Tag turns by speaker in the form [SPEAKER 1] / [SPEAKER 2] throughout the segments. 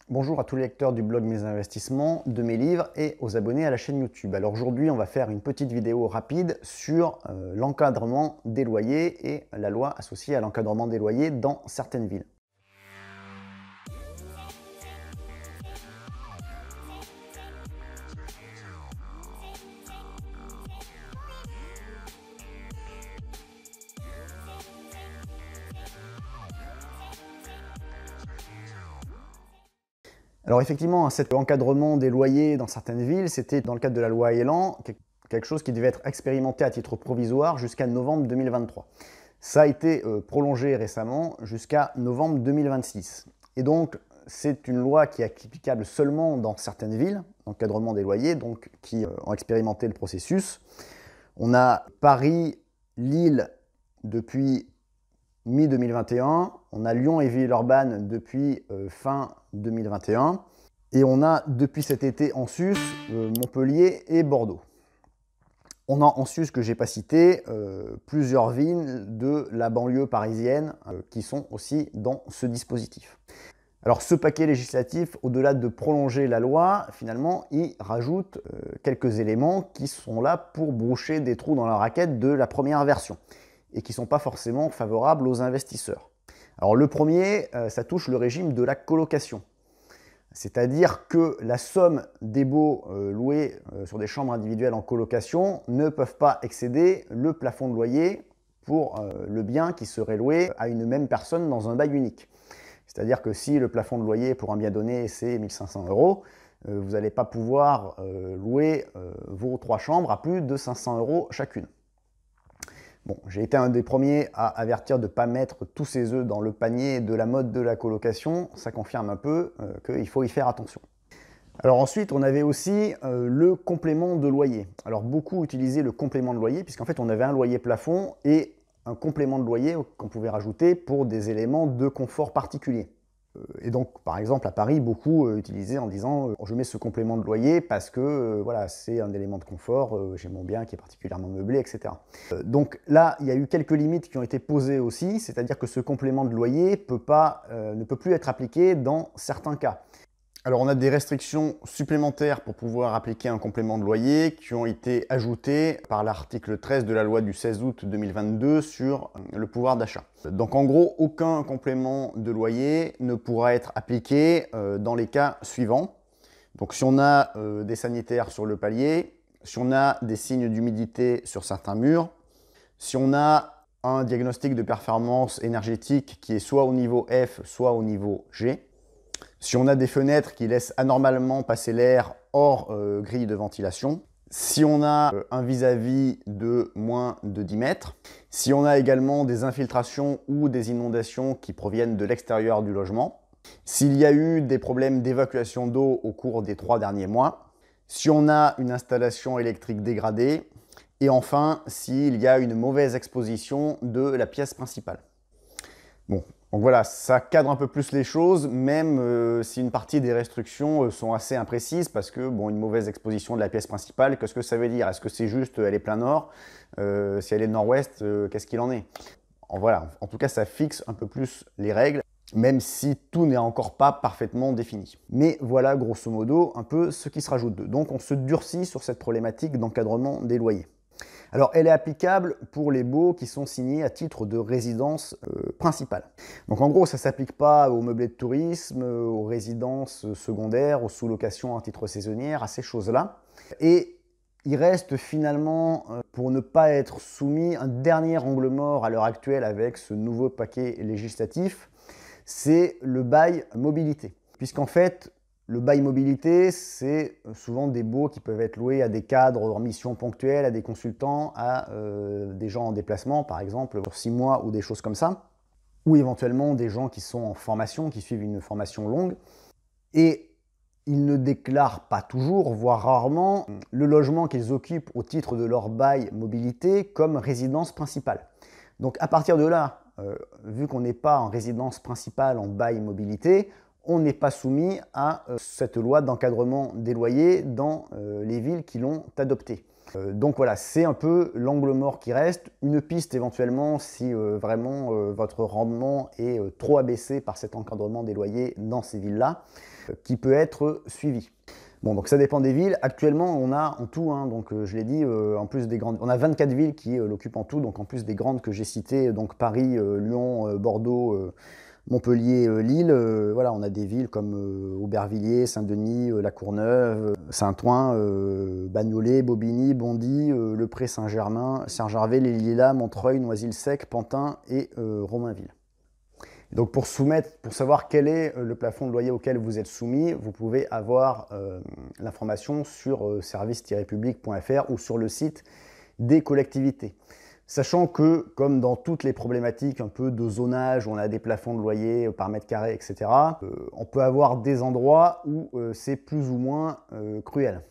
[SPEAKER 1] Bonjour à tous les lecteurs du blog Mes Investissements, de mes livres et aux abonnés à la chaîne YouTube. Alors aujourd'hui, on va faire une petite vidéo rapide sur l'encadrement des loyers et la loi associée à l'encadrement des loyers dans certaines villes. Alors effectivement, cet encadrement des loyers dans certaines villes, c'était dans le cadre de la loi Elan, quelque chose qui devait être expérimenté à titre provisoire jusqu'à novembre 2023. Ça a été prolongé récemment jusqu'à novembre 2026. Et donc, c'est une loi qui est applicable seulement dans certaines villes, encadrement des loyers, donc qui ont expérimenté le processus. On a Paris, Lille depuis mi-2021, on a Lyon et Villeurbanne depuis fin 2021, et on a depuis cet été en sus Montpellier et Bordeaux. On a en sus, que je n'ai pas cité, plusieurs villes de la banlieue parisienne qui sont aussi dans ce dispositif. Alors ce paquet législatif, au-delà de prolonger la loi, finalement, il rajoute quelques éléments qui sont là pour boucher des trous dans la raquette de la première version et qui ne sont pas forcément favorables aux investisseurs. Alors le premier, ça touche le régime de la colocation. C'est-à-dire que la somme des baux loués sur des chambres individuelles en colocation ne peuvent pas excéder le plafond de loyer pour le bien qui serait loué à une même personne dans un bail unique. C'est-à-dire que si le plafond de loyer pour un bien donné c'est 1 500 €, vous n'allez pas pouvoir louer vos 3 chambres à plus de 500 € chacune. Bon, j'ai été un des premiers à avertir de ne pas mettre tous ses œufs dans le panier de la mode de la colocation. Ça confirme un peu qu'il faut y faire attention. Alors ensuite, on avait aussi le complément de loyer. Alors beaucoup utilisaient le complément de loyer, puisqu'en fait on avait un loyer plafond et un complément de loyer qu'on pouvait rajouter pour des éléments de confort particuliers. Et donc, par exemple, à Paris, beaucoup utilisaient en disant je mets ce complément de loyer parce que voilà, c'est un élément de confort, j'ai mon bien qui est particulièrement meublé, etc. Donc là, il y a eu quelques limites qui ont été posées aussi, c'est-à-dire que ce complément de loyer ne peut plus être appliqué dans certains cas. Alors on a des restrictions supplémentaires pour pouvoir appliquer un complément de loyer qui ont été ajoutées par l'article 13 de la loi du 16 août 2022 sur le pouvoir d'achat. Donc en gros, aucun complément de loyer ne pourra être appliqué dans les cas suivants. Donc si on a des sanitaires sur le palier, si on a des signes d'humidité sur certains murs, si on a un diagnostic de performance énergétique qui est soit au niveau F, soit au niveau G, si on a des fenêtres qui laissent anormalement passer l'air hors grille de ventilation, si on a un vis-à-vis de moins de 10 mètres, si on a également des infiltrations ou des inondations qui proviennent de l'extérieur du logement, s'il y a eu des problèmes d'évacuation d'eau au cours des 3 derniers mois, si on a une installation électrique dégradée, et enfin, s'il y a une mauvaise exposition de la pièce principale. Bon. Donc voilà, ça cadre un peu plus les choses, même si une partie des restrictions sont assez imprécises, parce que bon, une mauvaise exposition de la pièce principale, qu'est-ce que ça veut dire? Est-ce que c'est juste elle est plein nord? Si elle est nord-ouest, qu'est-ce qu'il en est? Voilà, en tout cas, ça fixe un peu plus les règles, même si tout n'est encore pas parfaitement défini. Mais voilà, grosso modo, un peu ce qui se rajoute. Donc on se durcit sur cette problématique d'encadrement des loyers. Alors, elle est applicable pour les baux qui sont signés à titre de résidence principale. Donc, en gros, ça ne s'applique pas aux meublés de tourisme, aux résidences secondaires, aux sous-locations à titre saisonnière, à ces choses-là. Et il reste finalement, pour ne pas être soumis, un dernier angle mort à l'heure actuelle avec ce nouveau paquet législatif, c'est le bail mobilité. Puisqu'en fait, le bail mobilité, c'est souvent des baux qui peuvent être loués à des cadres en mission ponctuelle, à des consultants, à des gens en déplacement, par exemple, pour 6 mois ou des choses comme ça, ou éventuellement des gens qui sont en formation, qui suivent une formation longue. Et ils ne déclarent pas toujours, voire rarement, le logement qu'ils occupent au titre de leur bail mobilité comme résidence principale. Donc à partir de là, vu qu'on n'est pas en résidence principale en bail mobilité, on n'est pas soumis à cette loi d'encadrement des loyers dans les villes qui l'ont adoptée. Donc voilà, c'est un peu l'angle mort qui reste, une piste éventuellement si vraiment votre rendement est trop abaissé par cet encadrement des loyers dans ces villes-là. qui peut être suivi. Bon, donc ça dépend des villes. Actuellement, on a en tout, donc je l'ai dit, en plus des grandes, on a 24 villes qui l'occupent en tout, donc en plus des grandes que j'ai citées, donc Paris, Lyon, Bordeaux, Montpellier, Lille. Voilà, on a des villes comme Aubervilliers, Saint-Denis, La Courneuve, Saint-Ouen, Bagnolet, Bobigny, Bondy, Le Pré, Saint-Germain, Saint-Gervais, Les Lilas, Montreuil, Noisy-le-Sec, Pantin et Romainville. Donc pour savoir quel est le plafond de loyer auquel vous êtes soumis, vous pouvez avoir l'information sur service-public.fr ou sur le site des collectivités. Sachant que, comme dans toutes les problématiques un peu de zonage, où on a des plafonds de loyer par mètre carré, etc., on peut avoir des endroits où c'est plus ou moins cruel.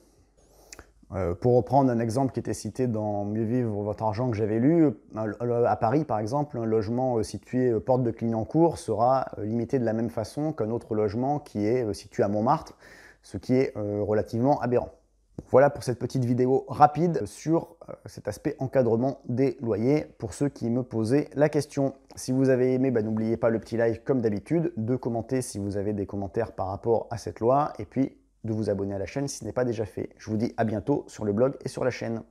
[SPEAKER 1] Pour reprendre un exemple qui était cité dans Mieux vivre votre argent que j'avais lu, à Paris par exemple, un logement situé porte de Clignancourt sera limité de la même façon qu'un autre logement qui est situé à Montmartre, ce qui est relativement aberrant. Voilà pour cette petite vidéo rapide sur cet aspect encadrement des loyers pour ceux qui me posaient la question. Si vous avez aimé, n'oubliez pas le petit like comme d'habitude, de commenter si vous avez des commentaires par rapport à cette loi, et puis de vous abonner à la chaîne si ce n'est pas déjà fait. Je vous dis à bientôt sur le blog et sur la chaîne.